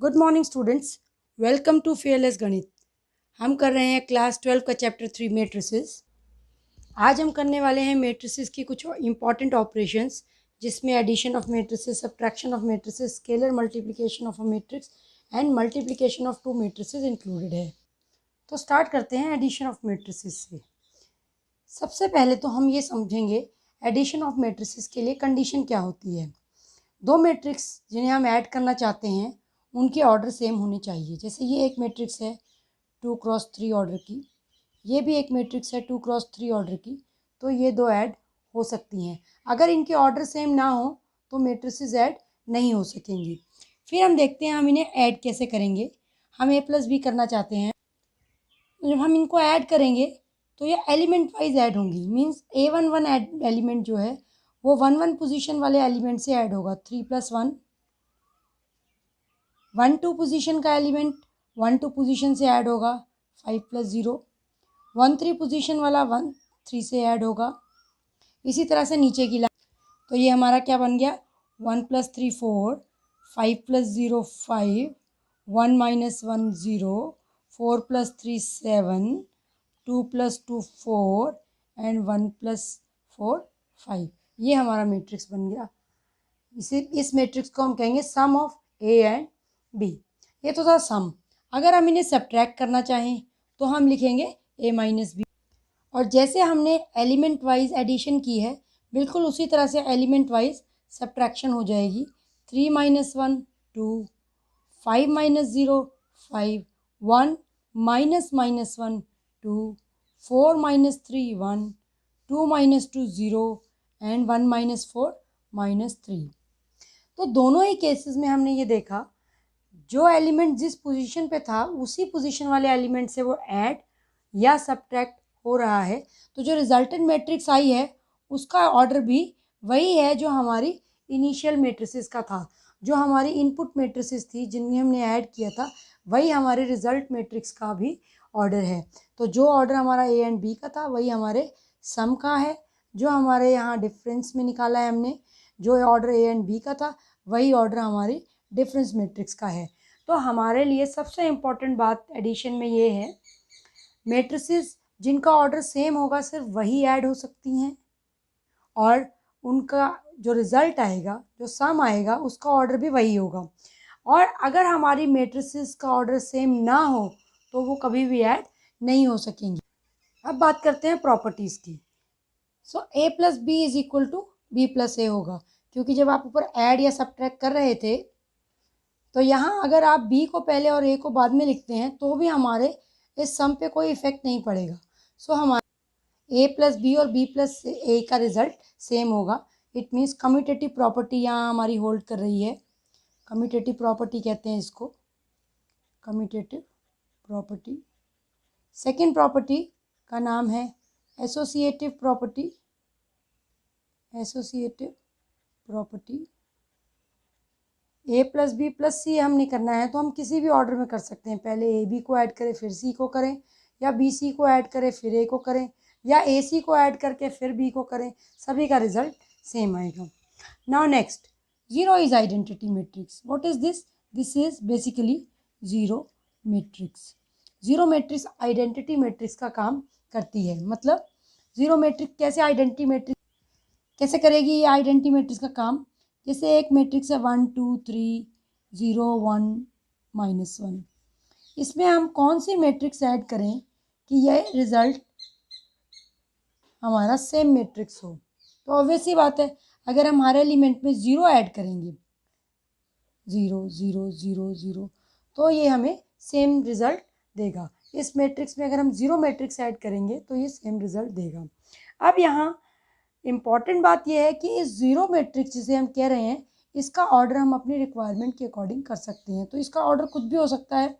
Good morning students, welcome to Fearless गणित। हम कर रहे हैं क्लास 12 का चैप्टर 3 मैट्रिसेस। आज हम करने वाले हैं मैट्रिसेस की कुछ इंपॉर्टेंट ऑपरेशंस, जिसमें addition of matrices, subtraction of matrices, scalar multiplication of a matrix and multiplication of two matrices included है। तो स्टार्ट करते हैं एडिशन ऑफ मैट्रिसेस से। सबसे पहले तो हम ये समझेंगे एडिशन ऑफ मैट्रिसेस के लिए कंडीशन क्या होती है। दो मैट्रिक्स जिन्हें हम ऐड करना चाहते हैं उनके ऑर्डर सेम होने चाहिए। जैसे ये एक मैट्रिक्स है 2x3 ऑर्डर की, ये भी एक मैट्रिक्स है 2x3 ऑर्डर की, तो ये दो ऐड हो सकती हैं। अगर इनके ऑर्डर सेम ना हो तो मैट्रिसेस ऐड नहीं हो सकेंगी। फिर हम देखते हैं हम इन्हें ऐड कैसे करेंगे। हम a+b करना चाहते हैं, जब हम इनको ऐड करेंगे तो ये एलिमेंट वाइज ऐड होंगी। मीन्स a11 एलिमेंट जो है वो 1 1 पोजीशन वाले एलिमेंट से ऐड होगा। 3 + 1 1 2 पोजीशन का एलिमेंट 1 2 पोजीशन से ऐड होगा। 5 + 0 1 3 पोजीशन वाला 1 3 से ऐड होगा। इसी तरह से नीचे की लाइन, तो ये हमारा क्या बन गया 1 + 3 4 5 + 0 5 1 - 1 0 4 + 3 7 2 + 2 4 एंड 1 + 4 5। ये हमारा मैट्रिक्स बन गया। इस मैट्रिक्स को हम कहेंगे सम ऑफ ए एंड बी। ये तो था सम। अगर हम इन्हें सब्ट्रैक्ट करना चाहें तो हम लिखेंगे a - b। और जैसे हमने एलिमेंट वाइज एडिशन की है, बिल्कुल उसी तरह से एलिमेंट वाइज सब्ट्रैक्शन हो जाएगी। 3 - 1 2 5 - 0 5 1 - -1 2 4 - 3 1 2 - 2 0 एंड 1 - 4 -3। तो दोनों ही केसेस में हमने ये देखा, जो एलिमेंट जिस पोजीशन पे था उसी पोजीशन वाले एलिमेंट से वो ऐड या सब्ट्रैक्ट हो रहा है। तो जो रिजल्टेंट मैट्रिक्स आई है उसका ऑर्डर भी वही है जो हमारी इनिशियल मैट्रिसेस का था। जो हमारी इनपुट मैट्रिसेस थी जिनमें हमने ऐड किया था, वही हमारे रिजल्ट मैट्रिक्स का भी ऑर्डर है। तो जो ऑर्डर हमारा ए एंड बी का था वही हमारे सम का है। जो हमारे यहाँ डिफरेंस में निकाला है हमने, जो ऑर्डर ए एंड बी का था वही ऑर्डर हमारी डिफरेंस मैट्रिक्स का है। तो हमारे लिए सबसे इम्पॉर्टेंट बात एडिशन में ये है, मैट्रिसेस जिनका ऑर्डर सेम होगा सिर्फ वही ऐड हो सकती हैं, और उनका जो रिज़ल्ट आएगा, जो सम आएगा, उसका ऑर्डर भी वही होगा। और अगर हमारी मैट्रिसेस का ऑर्डर सेम ना हो तो वो कभी भी ऐड नहीं हो सकेंगी। अब बात करते हैं प्रॉपर्टीज़ की। सो a + b = b + a होगा, क्योंकि जब आप ऊपर ऐड या सब्ट्रैक्ट कर रहे थे तो यहाँ अगर आप b को पहले और a को बाद में लिखते हैं तो भी हमारे इस सम पे कोई इफेक्ट नहीं पड़ेगा। सो हमारा a + b और b + a का रिजल्ट सेम होगा। इट मीन्स कम्यूटेटिव प्रॉपर्टी यहाँ हमारी होल्ड कर रही है। कम्यूटेटिव प्रॉपर्टी कहते हैं इसको, कम्यूटेटिव प्रॉपर्टी। सेकेंड प्रॉपर्टी का नाम है associative property. Associative property a + b + c हमने करना है तो हम किसी भी ऑर्डर में कर सकते हैं। पहले ए बी को ऐड करें फिर सी को करें, या बी सी को ऐड करें फिर ए को करें, या ए सी को ऐड करके फिर बी को करें, सभी का रिजल्ट सेम आएगा। Now next, zero is identity matrix. What is this? This is basically zero matrix. Zero matrix identity matrix का काम करती है। मतलब जीरो मैट्रिक्स कैसे आइडेंटिटी मैट्रिक्स कैसे करेगी ये आइडेंटिटी मैट्रिक्स का काम? जैसे एक मैट्रिक्स है 1 2 3 0 1 -1, इसमें हम कौन सी मैट्रिक्स ऐड करें कि यह रिजल्ट हमारा सेम मैट्रिक्स हो? तो ऑब्वियस सी बात है, अगर हम हर एलिमेंट में 0 ऐड करेंगे, 0 0 0 0, तो ये हमें सेम रिजल्ट देगा। इस मैट्रिक्स में अगर हम 0 मैट्रिक्स ऐड करेंगे तो ये सेम रिजल्ट देगा। अब यहाँ इम्पॉर्टेंट बात यह है कि इस जीरो मैट्रिक्स जिसे हम कह रहे हैं, इसका ऑर्डर हम अपनी रिक्वायरमेंट के अकॉर्डिंग कर सकते हैं। तो इसका ऑर्डर कुछ भी हो सकता है,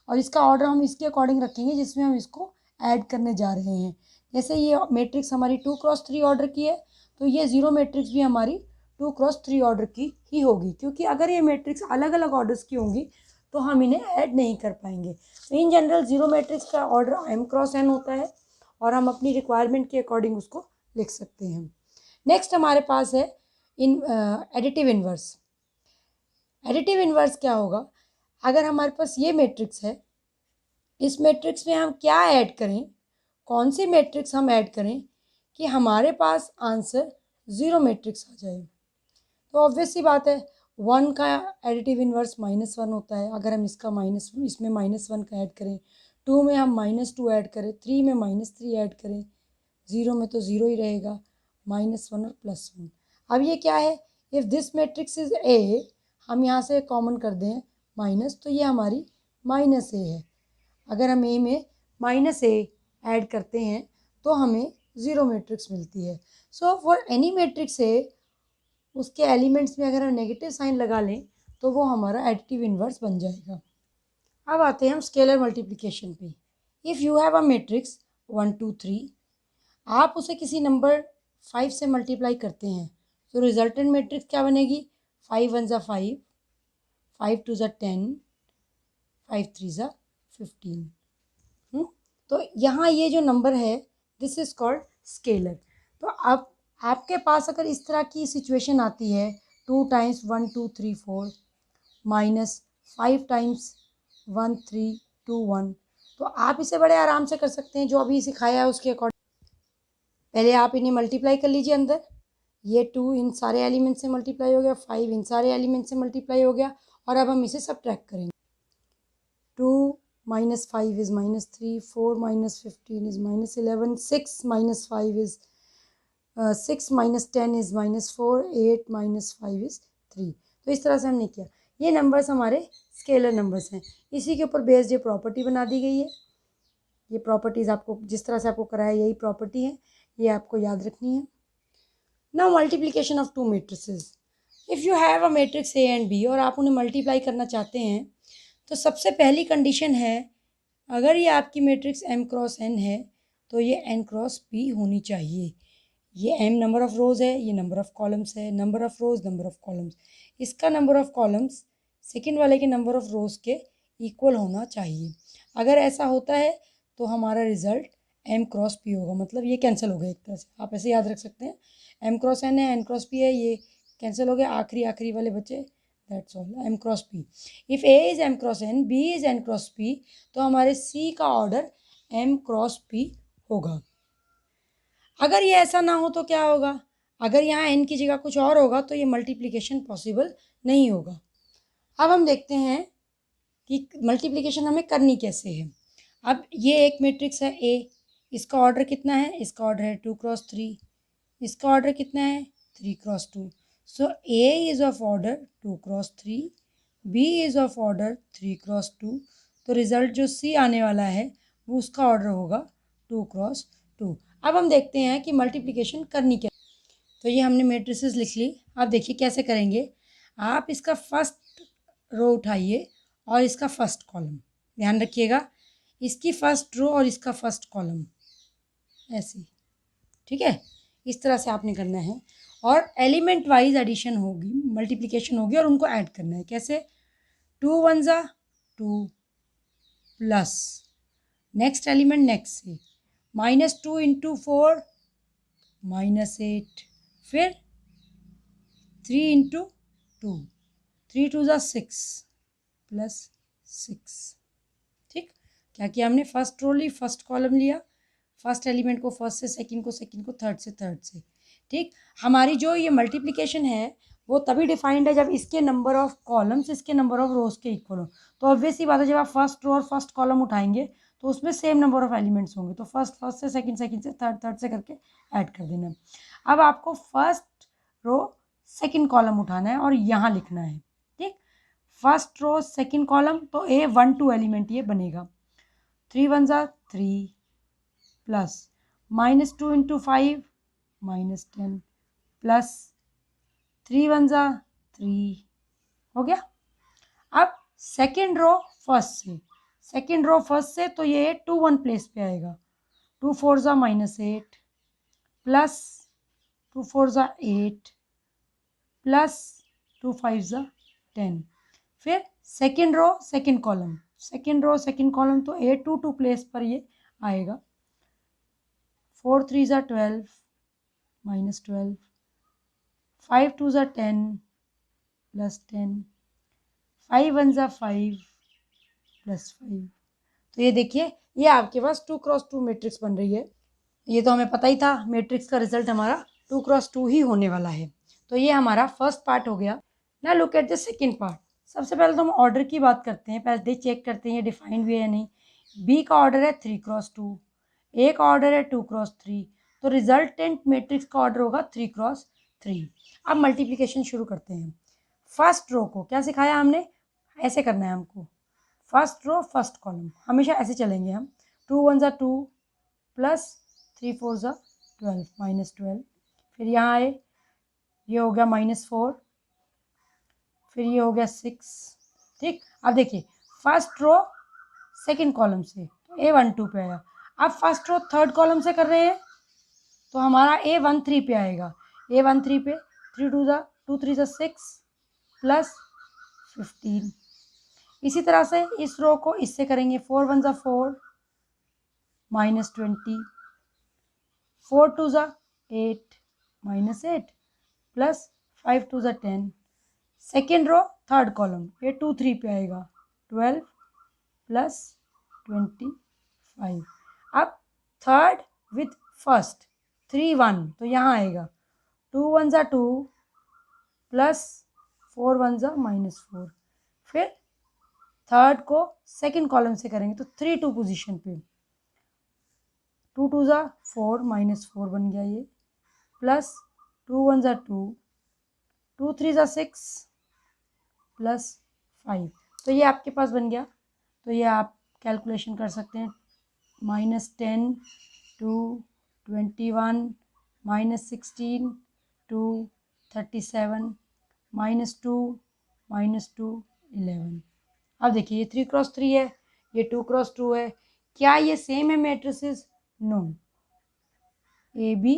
और इसका ऑर्डर हम इसके अकॉर्डिंग रखेंगे जिसमें हम इसको ऐड करने जा रहे हैं। जैसे ये मैट्रिक्स हमारी 2x3 ऑर्डर की है, तो ये जीरो मैट्रिक्स भी हमारी 2x3 ऑर्डर की ही होगी, क्योंकि अगर ये मैट्रिक्स अलग अलग ऑर्डर्स की होंगी तो हम इन्हें ऐड नहीं कर पाएंगे। तो इन जनरल जीरो मैट्रिक्स का ऑर्डर m×n होता है, और हम अपनी रिक्वायरमेंट के अकॉर्डिंग उसको लिख सकते हैं। नेक्स्ट हमारे पास है एडिटिव इन्वर्स। एडिटिव इन्वर्स क्या होगा? अगर हमारे पास ये मैट्रिक्स है, इस मैट्रिक्स में हम क्या ऐड करें, कौन सी मैट्रिक्स हम ऐड करें कि हमारे पास आंसर 0 मैट्रिक्स आ जाए। तो ऑब्वियस सी बात है, 1 का एडिटिव इन्वर्स -1 होता है। अगर हम इसका इसमें -1 का ऐड करें, 2 में हम -2 ऐड करें, 3 में -3 ऐड करें, 0 में तो 0 ही रहेगा, -1 और +1। अब ये क्या है, if this matrix is a, हम यहाँ से कॉमन कर दें माइनस, तो ये हमारी -a है। अगर हम ए में -a ऐड करते हैं तो हमें 0 मैट्रिक्स मिलती है। So for any matrix A, उसके एलिमेंट्स में अगर हम नेगेटिव साइन लगा लें तो वो हमारा एडिटिव इन्वर्स बन जाएगा। अब आते हैं हम स्केलर मल्टीप्लिकेशन पे। If you have a matrix 1 2 3, आप उसे किसी नंबर 5 से मल्टीप्लाई करते हैं तो रिजल्टेंट मैट्रिक्स क्या बनेगी, 5 1 ज़ा 5, 5 2 ज़ा 10, 5 3 ज़ा 15। तो यहाँ ये जो नंबर है, दिस इज़ कॉल्ड स्केलर। तो अब आपके पास अगर इस तरह की सिचुएशन आती है, 2 टाइम्स 1 2 3 4 -5 टाइम्स 1 3 2 1, तो आप इसे बड़े आराम से कर सकते हैं जो अभी सिखाया है उसके अकॉर्डिंग। पहले आप इन्हें मल्टीप्लाई कर लीजिए अंदर, ये 2 इन सारे एलिमेंट से मल्टीप्लाई हो गया, 5 इन सारे एलिमेंट से मल्टीप्लाई हो गया, और अब हम इसे सब्ट्रैक्ट करेंगे। 2 -5 is -3, 4 -15 is -11, 6 -5 is 6 -10 is -4, 8 -5 is 3। तो इस तरह से हमने किया। ये नंबर्स हमारे स्केलर नंबर्स हैं। इसी के ऊपर बेस्ड ये प्रॉपर्टी बना दी गई है। ये प्रॉपर्टीज़ आपको जिस तरह से आपको कराया यही प्रॉपर्टी है, ये आपको याद रखनी है। Now multiplication of two matrices. If you have a matrix A and B और आप उन्हें मल्टीप्लाई करना चाहते हैं, तो सबसे पहली कंडीशन है, अगर ये आपकी मैट्रिक्स m क्रॉस n है तो ये n क्रॉस p होनी चाहिए। ये m नंबर ऑफ़ रोज़ है, ये नंबर ऑफ़ कॉलम्स है, number of rows number of columns. इसका नंबर ऑफ़ कॉलम्स सेकंड वाले के नंबर ऑफ़ रोज़ के इक्वल होना चाहिए। अगर ऐसा होता है तो हमारा रिज़ल्ट m क्रॉस p होगा, मतलब ये कैंसिल हो गया एक तरह से, आप ऐसे याद रख सकते हैं। m क्रॉस n है, n क्रॉस p है, ये कैंसिल हो गया, आखिरी वाले बचे, that's all, m cross p। If a is m cross n, b is n cross p, तो हमारे c का ऑर्डर m क्रॉस p होगा। अगर ये ऐसा ना हो तो क्या होगा, अगर यहाँ n की जगह कुछ और होगा तो ये मल्टीप्लिकेशन पॉसिबल नहीं होगा। अब हम देखते हैं कि मल्टीप्लिकेशन हमें करनी कैसे है। अब ये एक मैट्रिक्स है A, इसका ऑर्डर कितना है, इसका ऑर्डर है 2 क्रॉस 3, इसका ऑर्डर कितना है 3 cross 2। So A is of order 2 cross 3, B is of order 3 cross 2, तो रिज़ल्ट जो C आने वाला है वो उसका ऑर्डर होगा 2 क्रॉस 2। अब हम देखते हैं कि मल्टीप्लिकेशन करनी क्या। तो ये हमने मैट्रिसेस लिख ली। अब देखिए कैसे करेंगे। आप इसका फर्स्ट रो उठाइए और इसका फर्स्ट कॉलम, ध्यान रखिएगा, इसकी फर्स्ट रो और इसका फर्स्ट कॉलम ऐसे, ठीक है, इस तरह से आपने करना है। और एलिमेंट वाइज एडिशन होगी, मल्टीप्लिकेशन होगी, और उनको ऐड करना है। कैसे, 2 1 ज़ा 2 प्लस नेक्स्ट एलिमेंट नेक्स्ट से -2 इंटू 4 -8, फिर 3 इंटू 2, 3 2 ज़ा 6 प्लस 6। ठीक, क्या किया हमने, फर्स्ट रो ली, फर्स्ट कॉलम लिया, फर्स्ट एलिमेंट को फर्स्ट से, सेकंड को सेकंड को, थर्ड से थर्ड से। ठीक, हमारी जो ये मल्टीप्लिकेशन है वो तभी डिफाइंड है जब इसके नंबर ऑफ कॉलम्स इसके नंबर ऑफ रोज के इक्वल हो। तो ऑब्वियस ही बात है, जब आप फर्स्ट रो और फर्स्ट कॉलम उठाएंगे तो उसमें सेम नंबर ऑफ एलिमेंट्स होंगे, तो फर्स्ट से, सेकंड से, थर्ड से करके ऐड कर देना। अब आपको फर्स्ट रो सेकंड कॉलम उठाना है और यहाँ लिखना है। ठीक, फर्स्ट रो सेकंड कॉलम, तो A 1 2 एलिमेंट ये बनेगा। 3 1 ज़ा 3 प्लस -2 इंटू 5 -10 प्लस 3 1 ज़ा 3 हो गया। अब सेकेंड रो फर्स्ट से, सेकेंड रो फर्स्ट से, तो ये 2 1 प्लेस पे आएगा। 2 4 ज़ा -8 प्लस 2 4 ज़ा 8 प्लस 2 5 ज़ा 10, फिर second row second column, second row second column, तो 8 2 2 प्लेस पर ये आएगा। 4 3 ज़ा 12 -12, 5 2 ज़ा 10 प्लस 10, 5 1 ज़ा 5 +5। तो ये देखिए, ये आपके पास 2x2 मैट्रिक्स बन रही है। ये तो हमें पता ही था, मैट्रिक्स का रिजल्ट हमारा 2x2 ही होने वाला है। तो ये हमारा फर्स्ट पार्ट हो गया। Now look at the second part. सबसे पहले तो हम ऑर्डर की बात करते हैं, पहले चेक करते हैं ये डिफाइंड भी है या नहीं। बी का ऑर्डर है 3x2, ए का ऑर्डर है 2x3, तो रिजल्टेंट मैट्रिक्स का ऑर्डर होगा 3x3। अब मल्टीप्लिकेशन शुरू करते हैं। फर्स्ट रो को क्या सिखाया हमने, ऐसे करना है हमको, फर्स्ट रो फर्स्ट कॉलम, हमेशा ऐसे चलेंगे हम। 2 1 2 प्लस 3 4 12 -12। फिर यहाँ आए, ये हो गया -4, फिर ये हो गया 6। ठीक, अब देखिए फर्स्ट रो सेकंड कॉलम से तो A12 पे आया। अब फर्स्ट रो थर्ड कॉलम से कर रहे हैं तो हमारा A13 पे आएगा। A13 पे 3 2 3 6 प्लस 15। इसी तरह से इस रो को इससे करेंगे, 4 1 4 -20, 4 2 8 -8 plus 5 2 10। Second row third column, ये 2 3 पे आएगा, 12 प्लस 25। अब थर्ड विथ फर्स्ट 3 1, तो यहाँ आएगा 2 1 2 प्लस 4 1 -4। फिर थर्ड को सेकंड कॉलम से करेंगे तो 3 2 पोजीशन पे 2 2 4 -4 बन गया ये, प्लस 2 1 2 2 3 6 प्लस 5। तो ये आपके पास बन गया। तो ये आप कैलकुलेशन कर सकते हैं, -10 टू 21 -16 टू 37 -2 -2 11। अब देखिए ये 3x3 है, ये 2x2 है, क्या ये सेम है matrices? No, A B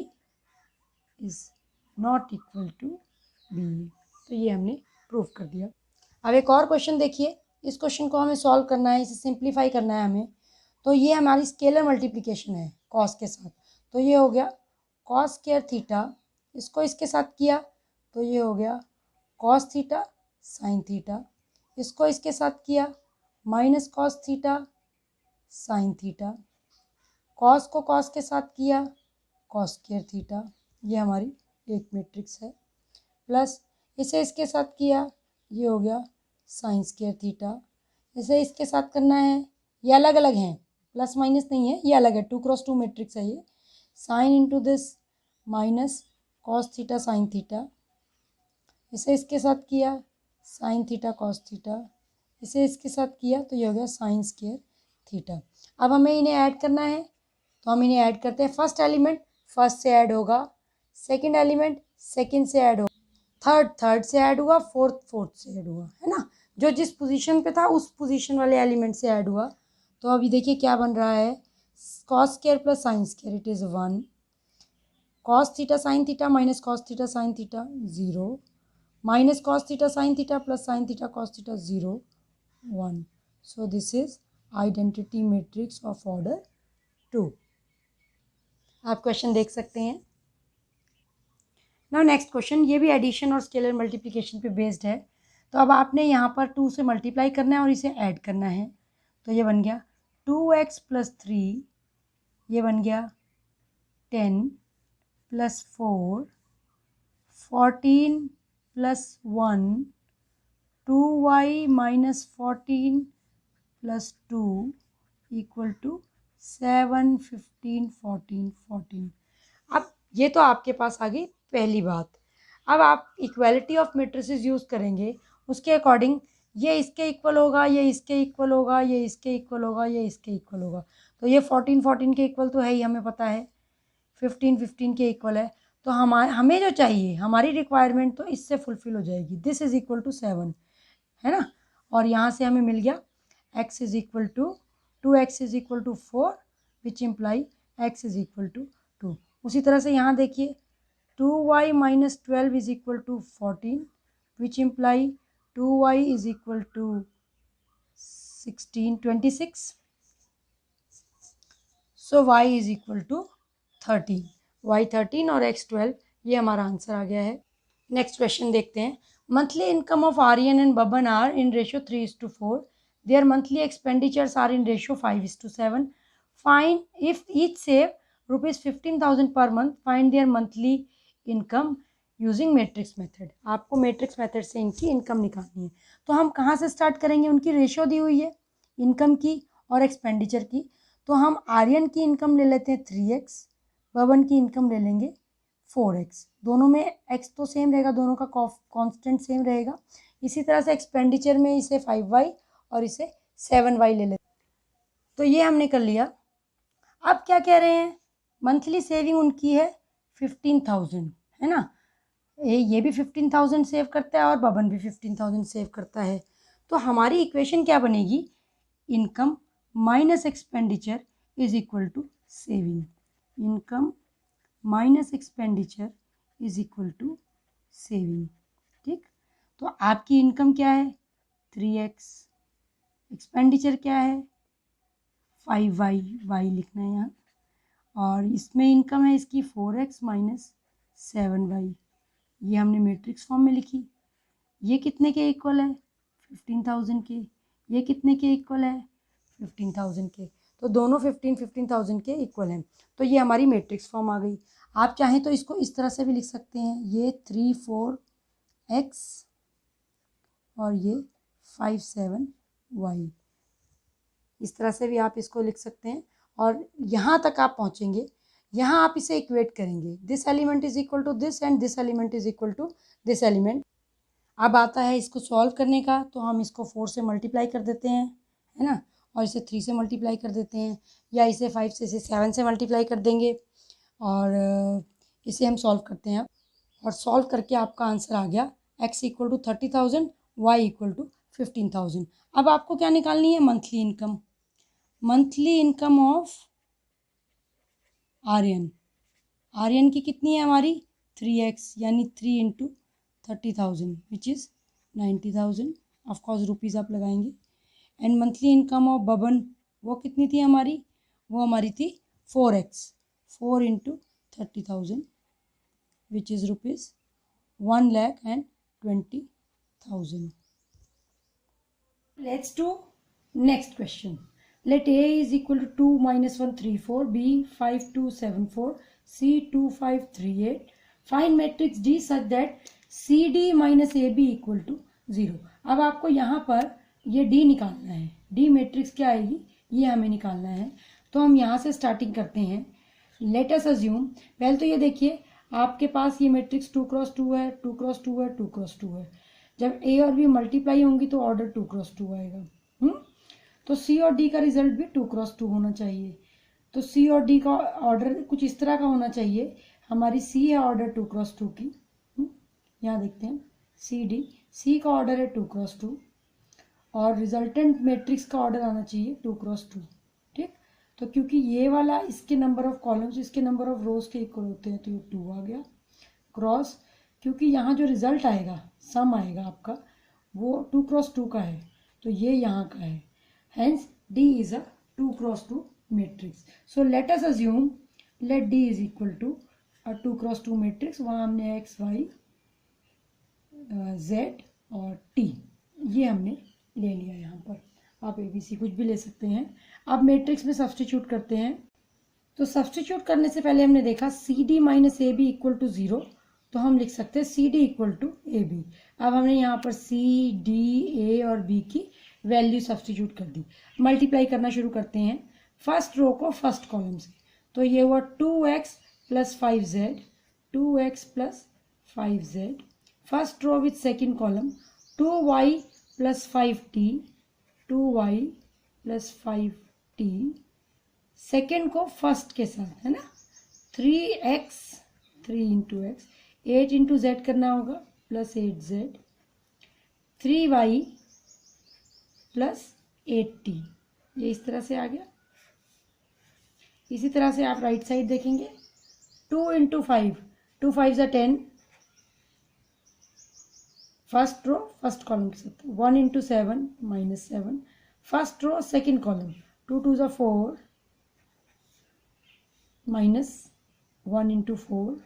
is not equal to B. तो ये हमने प्रूव कर दिया। अब एक और क्वेश्चन देखिए, इस क्वेश्चन को हमें सॉल्व करना है, इसे सिंप्लीफाई करना है हमें। तो ये हमारी स्केलर मल्टीप्लिकेशन है कॉस के साथ। तो ये हो गया कॉस स्क्वायर थीटा, इसको इसके साथ किया तो ये हो गया कॉस थीटा साइन थीटा, इसको इसके साथ किया minus cos theta sine theta, cos को कॉस के साथ किया कॉस स्क्वायर थीटा, ये हमारी एक मैट्रिक्स है। प्लस इसे इसके साथ किया, ये हो गया साइन स्क्वायर थीटा। इसे इसके साथ करना है, ये अलग अलग हैं, प्लस माइनस नहीं है, ये अलग है, 2x2 मैट्रिक्स है ये। Sine into this minus cos theta sine theta, इसे इसके साथ किया साइन थीटा कॉस थीटा, इसे इसके साथ किया तो ये हो गया साइन स्क्वायर थीटा। अब हमें इन्हें ऐड करना है, तो हम इन्हें ऐड करते हैं। फर्स्ट एलिमेंट फर्स्ट से ऐड होगा, सेकंड एलिमेंट सेकंड से ऐड होगा, थर्ड से ऐड हुआ, फोर्थ से ऐड हुआ, है ना। जो जिस पोजीशन पे था उस पोजीशन वाले एलिमेंट से ऐड हुआ। तो अभी देखिए क्या बन रहा है, cos square plus sine square, it is 1, cos theta sine theta minus cos theta sine theta 0, minus cos theta sine theta plus sine theta cos theta 0 1। So this is identity matrix of order 2। आप question देख सकते हैं। Now next question, ये भी addition और scalar multiplication पे based है। तो अब आपने यहाँ पर 2 से मल्टीप्लाई करना है और इसे ऐड करना है। तो ये बन गया 2x + 3, ये बन गया 10 + 4, 14 + 1, 2y - 14 + 2 = 7 15 14 14। अब ये तो आपके पास आ गई पहली बात। अब आप इक्वालिटी ऑफ मैट्रिसेस यूज़ करेंगे, उसके अकॉर्डिंग ये इसके इक्वल होगा, ये इसके इक्वल होगा, ये इसके इक्वल होगा, ये इसके इक्वल होगा। तो ये 14 14 के इक्वल तो है ही, हमें पता है, 15 15 के इक्वल है। तो हमें जो चाहिए, हमारी रिक्वायरमेंट तो इससे फुलफिल हो जाएगी, दिस इज़ इक्वल टू 7, है ना। और यहाँ से हमें मिल गया x is equal to 2x is equal to 4 which imply x is equal to 2। उसी तरह से यहाँ देखिए 2y - 12 is equal to 14 which imply 2y is equal to 26। So y is equal to 13, y 13 और x 12, ये हमारा answer आ गया है। नेक्स्ट क्वेश्चन देखते हैं। Monthly income of Aryan and Baban are in ratio 3:4, their monthly expenditures are in ratio 5:7. Find if each save ₹15,000 per month, find their monthly income using matrix method. आपको matrix method से इनकी income निकालनी है. तो हम कहाँ से स्टार्ट करेंगे? उनकी रेशियो दी हुई है इनकम की और एक्सपेंडिचर की. तो हम आर्यन की इनकम ले लेते हैं 3x, बबन की इनकम ले लेंगे 4x. दोनों में x तो सेम रहेगा, दोनों का कांस्टेंट सेम रहेगा. इसी तरह से एक्सपेंडिचर में इसे 5y और इसे 7y ले लेते. तो ये हमने कर लिया. अब क्या कह रहे हैं? मंथली सेविंग उनकी है 15,000, है ना. ये भी 15,000 सेव करता है और बबन भी 15,000 सेव करता है. तो हमारी इक्वेशन क्या बनेगी? Income minus expenditure is equal to saving. Income minus expenditure is equal to saving. ठीक. तो आपकी इनकम क्या है? 3x. एक्सपेंडिचर क्या है? 5y. y लिखना है यहाँ. और इसमें इनकम है इसकी 4x माइनस 7y. ये हमने मैट्रिक्स फॉर्म में लिखी. ये कितने के इक्वल है? 15,000 के. ये कितने के इक्वल है? 15,000 के. तो दोनों 15,000 के इक्वल हैं. तो ये हमारी मैट्रिक्स फॉर्म आ गई. आप चाहें तो इसको इस तरह से भी लिख सकते हैं. ये 3 4x और ये 5 7y. इस तरह से भी आप इसको लिख सकते हैं. और यहाँ तक आप पहुँचेंगे, यहाँ आप इसे इक्वेट करेंगे. This element is equal to this and this element is equal to this element. अब आता है इसको सॉल्व करने का. तो हम इसको 4 से मल्टीप्लाई कर देते हैं, है ना. और इसे 3 से मल्टीप्लाई कर देते हैं, या इसे 5 से, इसे 7 से मल्टीप्लाई कर देंगे. और इसे हम सॉल्व करते हैं. और सॉल्व करके आपका आंसर आ गया x equal to 30,000, y equal to 15,000. अब आपको क्या निकालनी है? Monthly income. Monthly income of Aryan. Aryan की कितनी है हमारी? 3x, यानी 3 into 30,000 which is 90,000. Of course rupees आप लगाएंगे. And monthly income of Baban, वो कितनी थी हमारी? वो हमारी थी 4x. 4 into 30,000 which is rupees 1,20,000. Let's do next question. Let A is equal to 2 minus 1 3 4, B 5 2 7 4, C 2 5 3 8. Find matrix D such that CD minus AB equal to 0. अब आपको यहाँ पर ये D निकालना है. D मैट्रिक्स क्या आएगी ये हमें निकालना है. तो हम यहाँ से स्टार्टिंग करते हैं. लेट अस अज्यूम, पहले तो ये देखिए आपके पास ये मैट्रिक्स 2x2 है, 2x2 है, 2x2 है. जब A और B मल्टीप्लाई होंगी तो ऑर्डर 2x2 आएगा. तो C और D का रिजल्ट भी 2x2 होना चाहिए. तो C और D का ऑर्डर कुछ इस तरह का होना चाहिए. हमारी C है ऑर्डर 2x2 की. यहाँ देखते हैं C का ऑर्डर है 2x2 और रिजल्टेंट मैट्रिक्स का ऑर्डर आना चाहिए 2x2. ठीक. तो क्योंकि ये वाला इसके नंबर ऑफ कॉलम्स इसके नंबर ऑफ रोज के इक्वल होते हैं तो ये 2 आ गया. क्रॉस, क्योंकि यहाँ जो रिजल्ट आएगा, सम आएगा आपका, वो 2x2 का है तो ये यहाँ का है. Hence D is a 2x2 matrix. So let us assume let D is equal to a 2x2 matrix. वहाँ हमने x, y, z और t ये हमने ले लिया. यहाँ पर आप ABC कुछ भी ले सकते हैं. अब मैट्रिक्स में सब्स्टिट्यूट करते हैं. तो सब्स्टिट्यूट करने से पहले हमने देखा CD minus AB equal to 0. तो हम लिख सकते हैं CD इक्वल टू AB. अब हमने यहाँ पर C, D, A और B की वैल्यू सब्स्टिट्यूट कर दी. मल्टीप्लाई करना शुरू करते हैं फर्स्ट रो को फर्स्ट कॉलम से. तो ये हुआ 2x plus 5z, 2x plus 5z. First row with second column 2y plus 5t, 2y plus 5t. Second को फर्स्ट के साथ, है ना. 3x, 3 into x, 8 into Z करना होगा plus 8z, 3y plus 8t. ये इस तरह से आ गया. इसी तरह से आप राइट साइड देखेंगे 2 इंटू 5, 2 5 ज़ा 10. फर्स्ट रो फर्स्ट कॉलम के साथ 1 into 7 minus 7. First row second column 2 2 ज़ा 4 माइनस 1 इंटू 4.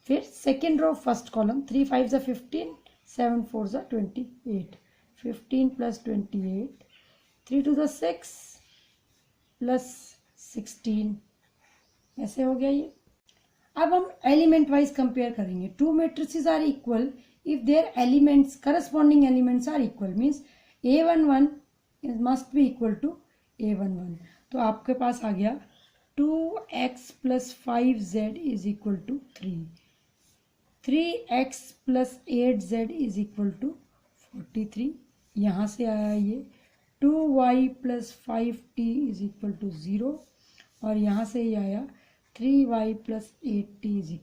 फिर सेकेंड रो फर्स्ट कॉलम 3 5 ज़ा 15, 7 4 ज़ा 28. 15 + 28, 3 to the 6 + 16, ऐसे हो गया ये। अब हम एलिमेंट वाइज कंपेयर करेंगे। Two matrices are equal if their elements corresponding elements are equal, means A11 must be equal to A11। तो आपके पास आ गया 2x + 5z = 3, 3x + 8z = 43, यहाँ से आया ये 2y + 5t = 0, और यहाँ से ये आया 3y + 8t =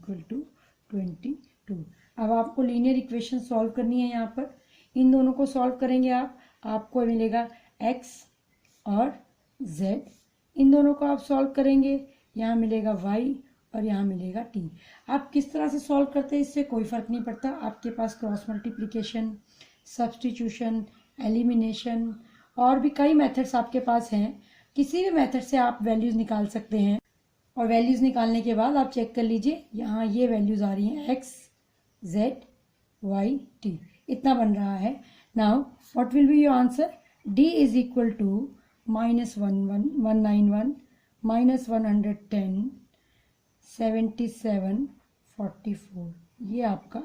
22। अब आपको लीनियर इक्वेशन सॉल्व करनी है। यहाँ पर इन दोनों को सॉल्व करेंगे आपको मिलेगा x और z, इन दोनों को आप सॉल्व करेंगे, यहाँ मिलेगा y और यहाँ मिलेगा t। आप किस तरह से सॉल्व करते हैं इससे कोई फ़र्क नहीं पड़ता, आपके पास क्रॉस मल्टीप्लिकेशन, सब्स्टिट्यूशन, एलिमिनेशन और भी कई मेथड्स आपके पास हैं। किसी भी मेथड से आप वैल्यूज़ निकाल सकते हैं, और वैल्यूज़ निकालने के बाद आप चेक कर लीजिए, यहाँ ये वैल्यूज़ आ रही हैं x, z, y, t, इतना बन रहा है। Now what will be your answer? d = -191 -110 77 44, ये आपका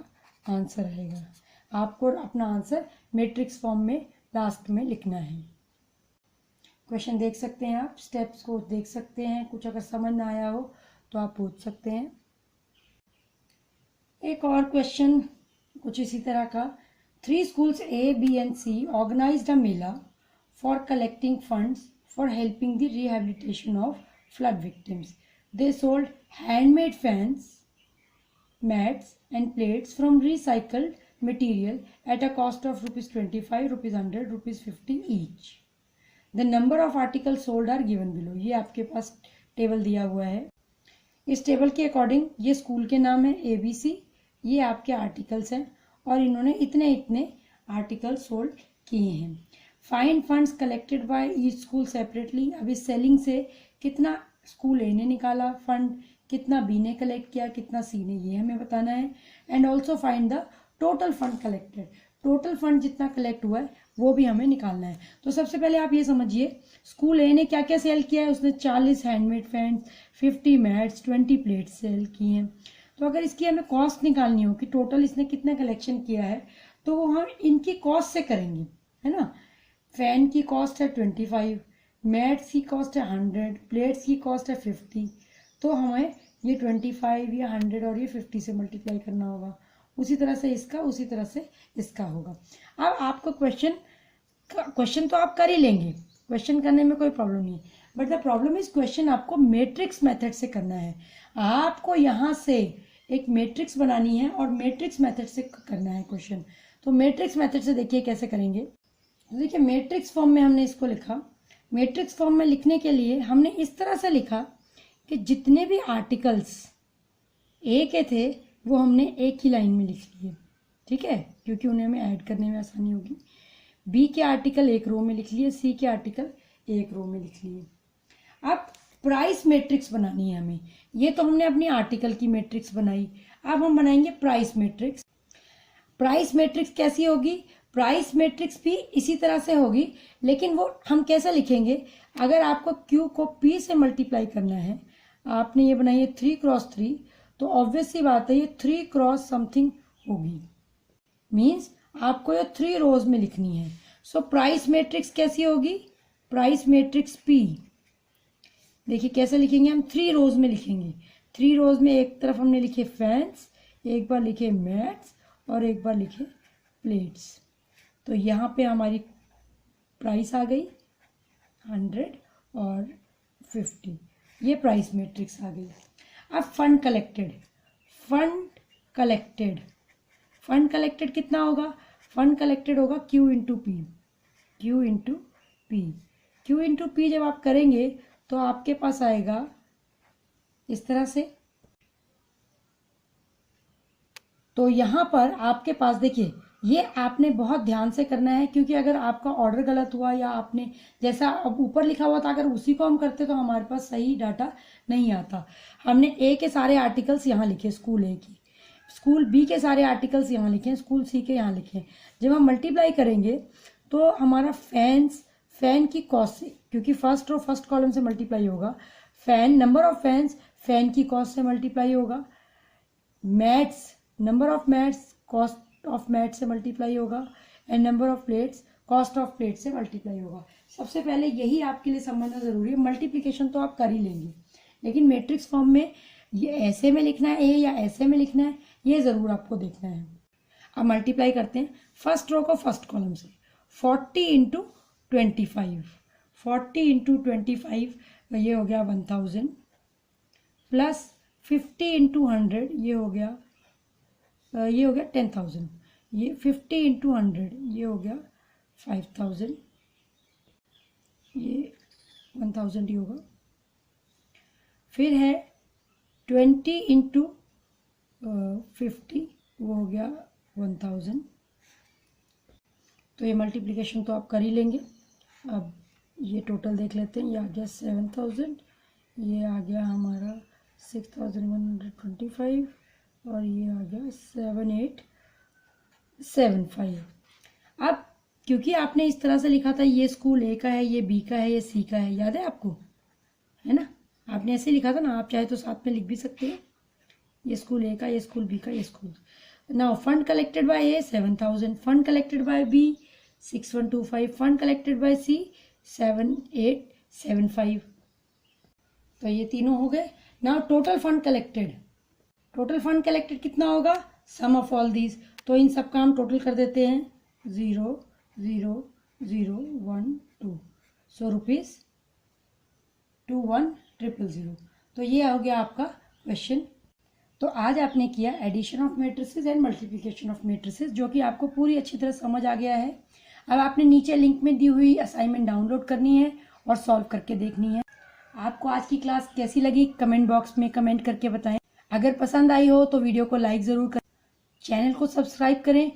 आंसर रहेगा। आपको अपना आंसर मैट्रिक्स फॉर्म में लास्ट में लिखना है। क्वेश्चन देख सकते हैं आप, स्टेप्स को देख सकते हैं, कुछ अगर समझ ना आया हो तो आप पूछ सकते हैं। एक और क्वेश्चन कुछ इसी तरह का। 3 schools A, B and C organized a mela for collecting funds for helping the rehabilitation of flood victims. They sold handmade fans, mats and plates from recycled material at a cost of ₹25, ₹100, ₹50 each. The number of articles sold are given below. ये आपके पास table दिया हुआ है। इस table के according ये school के नाम है ABC, ये आपके आर्टिकल्स हैं और इन्होंने इतने इतने आर्टिकल सोल्ड किए हैं। Find funds collected by each school separately. अब इस सेलिंग से कितना स्कूल ए ने निकाला फंड, कितना बी ने कलेक्ट किया, कितना सी ने, ये हमें बताना है। And also find the total fund collected, total fund जितना कलेक्ट हुआ है वो भी हमें निकालना है। तो सबसे पहले आप ये समझिए स्कूल ए ने क्या क्या सेल किया है। उसने 40 handmade fans, 50 mats, 20 plates sell किए हैं। तो अगर इसकी हमें कॉस्ट निकालनी हो कि टोटल इसने कितना कलेक्शन किया है, तो वो हम इनकी कॉस्ट से करेंगे, है ना। फैन की कॉस्ट है 25, मैट्स की कॉस्ट है 100, प्लेट्स की कॉस्ट है 50। तो हमें ये 25 या 100 और ये 50 से मल्टीप्लाई करना होगा। उसी तरह से इसका, उसी तरह से इसका होगा। अब आपको क्वेश्चन तो आप कर ही लेंगे, क्वेश्चन करने में कोई प्रॉब्लम नहीं है, but the problem is question आपको मैट्रिक्स मेथड से करना है। आपको यहाँ से एक मैट्रिक्स बनानी है और मैट्रिक्स मेथड से करना है क्वेश्चन। तो मैट्रिक्स मेथड से देखिए कैसे करेंगे। देखिए मैट्रिक्स फॉर्म में हमने इसको लिखा। मैट्रिक्स फॉर्म में लिखने के लिए हमने इस तरह से लिखा कि जितने भी आर्टिकल्स ए के थे वो हमने एक ही लाइन में लिख लिए, ठीक है, क्योंकि उन्हें हमें ऐड करने में आसानी होगी। बी के आर्टिकल एक रो में लिख लिए, सी के आर्टिकल एक रो में लिख लिए। अब प्राइस मैट्रिक्स बनानी है हमें। ये तो हमने अपनी आर्टिकल की मैट्रिक्स बनाई, अब हम बनाएंगे प्राइस मैट्रिक्स। प्राइस मैट्रिक्स कैसी होगी? प्राइस मैट्रिक्स भी इसी तरह से होगी, लेकिन वो हम कैसे लिखेंगे? अगर आपको Q को P से मल्टीप्लाई करना है, आपने ये बनाई है 3x3, तो ऑब्वियस सी बात है ये 3x समथिंग होगी, मीन्स आपको ये 3 रोज में लिखनी है। सो प्राइस मैट्रिक्स कैसी होगी? प्राइस मैट्रिक्स P, देखिए कैसे लिखेंगे हम, 3 रोज में लिखेंगे। 3 रोज में एक तरफ हमने लिखे फैंस, एक बार लिखे मैट्स और एक बार लिखे प्लेट्स। तो यहाँ पे हमारी प्राइस आ गई 100 और 50, ये प्राइस मैट्रिक्स आ गई। अब फंड कलेक्टेड, फंड कलेक्टेड कितना होगा? फंड कलेक्टेड होगा Q इंटू पी। जब आप करेंगे तो आपके पास आएगा इस तरह से। तो यहाँ पर आपके पास देखिए, ये आपने बहुत ध्यान से करना है, क्योंकि अगर आपका ऑर्डर गलत हुआ या आपने जैसा अब ऊपर लिखा हुआ था अगर उसी को हम करते तो हमारे पास सही डाटा नहीं आता। हमने ए के सारे आर्टिकल्स यहाँ लिखे, स्कूल ए की, स्कूल बी के सारे आर्टिकल्स यहाँ लिखे, स्कूल सी के यहाँ लिखे। जब हम मल्टीप्लाई करेंगे तो हमारा फैन की कॉस्ट से, क्योंकि फर्स्ट रो फर्स्ट कॉलम से मल्टीप्लाई होगा, fan number of fans fan की कॉस्ट से मल्टीप्लाई होगा, mats number of mats cost of mat से मल्टीप्लाई होगा, and number of plates cost of plate से मल्टीप्लाई होगा। सबसे पहले यही आपके लिए समझना ज़रूरी है। मल्टीप्लिकेशन तो आप कर ही लेंगे, लेकिन मैट्रिक्स फॉर्म में ये ऐसे में लिखना है या ऐसे में लिखना है, ये ज़रूर आपको देखना है। अब मल्टीप्लाई करते हैं फर्स्ट रो को फर्स्ट कॉलम से। 40 इंटू 25, 40 इंटू 25 ये हो गया 1000, प्लस 50 इंटू 100 ये हो गया 10,000, ये 50 इंटू 100 ये हो गया 5000, ये 1000 ही होगा। फिर है 20 इंटू 50 वो हो गया 1000। तो ये मल्टीप्लिकेशन तो आप कर ही लेंगे। अब ये टोटल देख लेते हैं। ये आ गया 7000, ये आ गया हमारा 6125 और ये आ गया 7875। अब क्योंकि आपने इस तरह से लिखा था, ये स्कूल ए का है, ये बी का है, ये सी का है, याद है आपको, है ना? आपने ऐसे लिखा था ना, आप चाहे तो साथ में लिख भी सकते हैं, ये स्कूल ए का, ये स्कूल बी का, ये school. Now fund collected by A 7000, fund collected by B 6125, fund collected by C 7875। तो ये तीनों हो गए। Now total fund collected, total fund collected कितना होगा? Sum of all these. तो इन सब का हम टोटल कर देते हैं, 0 0 0 1 2, सो रुपीज़ 21,000। तो ये हो गया आपका क्वेश्चन। तो आज आपने किया addition of matrices and multiplication of matrices, जो कि आपको पूरी अच्छी तरह समझ आ गया है। अब आपने नीचे लिंक में दी हुई असाइनमेंट डाउनलोड करनी है और सॉल्व करके देखनी है। आपको आज की क्लास कैसी लगी कमेंट बॉक्स में कमेंट करके बताएं। अगर पसंद आई हो तो वीडियो को लाइक ज़रूर करें, चैनल को सब्सक्राइब करें